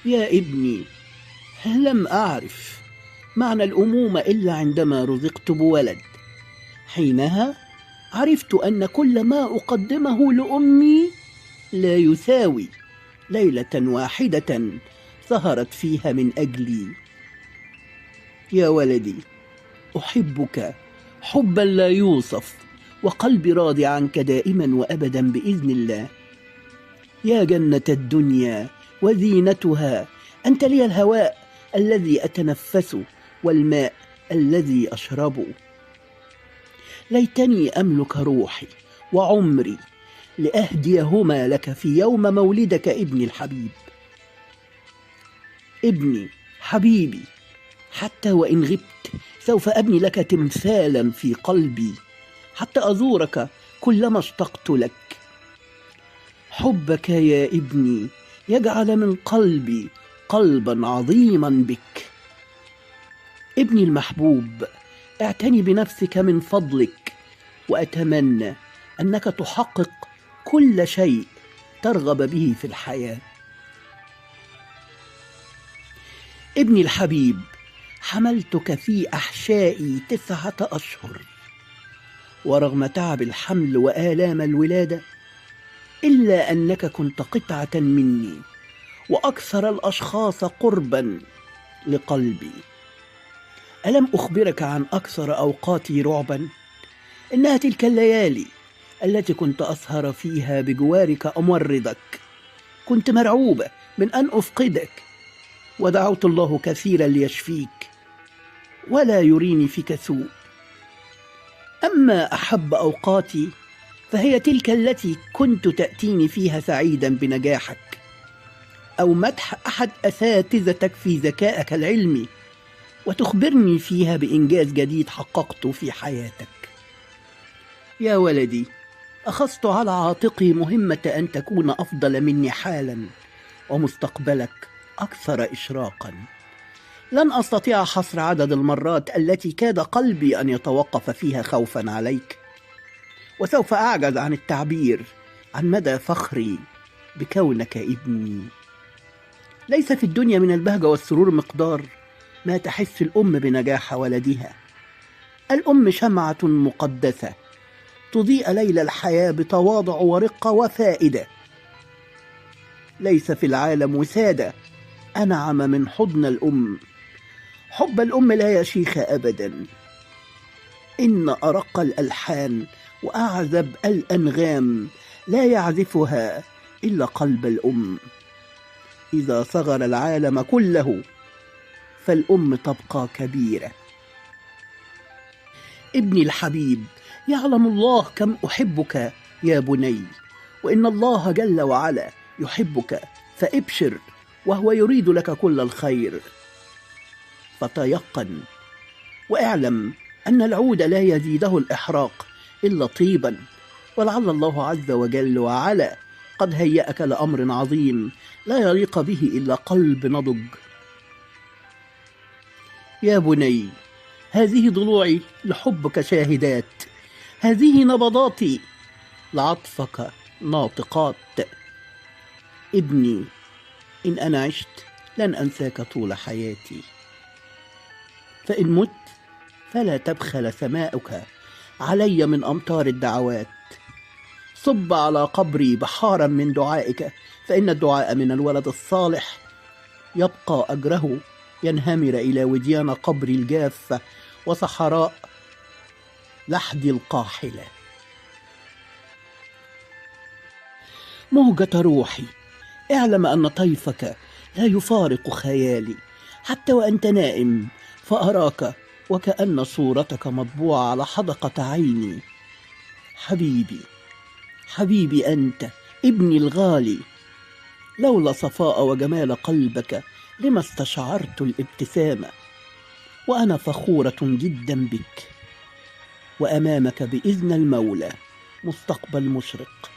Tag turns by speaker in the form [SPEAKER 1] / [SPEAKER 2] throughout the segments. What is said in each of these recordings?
[SPEAKER 1] يا ابني، لم أعرف معنى الأمومة إلا عندما رزقت بولد. حينها عرفت أن كل ما أقدمه لأمي لا يساوي ليلة واحدة سهرت فيها من أجلي. يا ولدي، أحبك حبا لا يوصف، وقلبي راضي عنك دائما وأبدا بإذن الله. يا جنة الدنيا وزينتها، أنت لي الهواء الذي أتنفسه والماء الذي أشربه. ليتني أملك روحي وعمري لأهديهما لك في يوم مولدك ابني الحبيب. ابني حبيبي، حتى وإن غبت سوف أبني لك تمثالا في قلبي حتى أزورك كلما اشتقت لك. حبك يا ابني يجعل من قلبي قلبا عظيما بك. ابني المحبوب، اعتني بنفسك من فضلك، وأتمنى أنك تحقق كل شيء ترغب به في الحياة. ابني الحبيب، حملتك في أحشائي 9 أشهر، ورغم تعب الحمل وآلام الولادة إلا أنك كنت قطعة مني وأكثر الأشخاص قربا لقلبي. ألم أخبرك عن أكثر أوقاتي رعبا؟ إنها تلك الليالي التي كنت أسهر فيها بجوارك أمرضك. كنت مرعوبة من أن أفقدك، ودعوت الله كثيرا ليشفيك ولا يريني فيك سوء. أما أحب أوقاتي فهي تلك التي كنت تأتيني فيها سعيدا بنجاحك، أو مدح أحد أساتذتك في ذكائك العلمي، وتخبرني فيها بإنجاز جديد حققته في حياتك. يا ولدي، أخذت على عاتقي مهمة أن تكون أفضل مني حالا، ومستقبلك أكثر إشراقا. لن أستطيع حصر عدد المرات التي كاد قلبي أن يتوقف فيها خوفا عليك، وسوف أعجز عن التعبير عن مدى فخري بكونك ابني. ليس في الدنيا من البهجة والسرور مقدار ما تحس الأم بنجاح ولدها. الأم شمعة مقدسة تضيء ليل الحياة بتواضع ورقة وفائدة. ليس في العالم وسادة أنعم من حضن الأم. حب الأم لا يشيخ أبدا. إن أرق الألحان وأعذب الأنغام لا يعزفها إلا قلب الأم. إذا صغر العالم كله فالأم تبقى كبيرة. ابني الحبيب، يعلم الله كم أحبك يا بني، وإن الله جل وعلا يحبك، فابشر وهو يريد لك كل الخير. فتيقن واعلم أن العود لا يزيده الإحراق إلا طيبا، ولعل الله عز وجل وعلا قد هيأك لأمر عظيم لا يليق به إلا قلب نضج. يا بني، هذه ضلوعي لحبك شاهدات، هذه نبضاتي لعطفك ناطقات. ابني، إن أنا عشت لن أنساك طول حياتي، فإن مت فلا تبخل سماؤك علي من أمطار الدعوات. صب على قبري بحارا من دعائك، فإن الدعاء من الولد الصالح يبقى أجره ينهمر إلى وديان قبري الجافة وصحراء لحدي القاحلة. مهجة روحي، اعلم أن طيفك لا يفارق خيالي حتى وأنت نائم، فأراك وكأن صورتك مطبوعة على حدقة عيني. حبيبي حبيبي، أنت ابني الغالي. لولا صفاء وجمال قلبك لما استشعرت الابتسامة، وأنا فخورة جدا بك، وأمامك بإذن المولى مستقبل مشرق.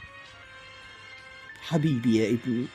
[SPEAKER 1] حبيبي يا ابني.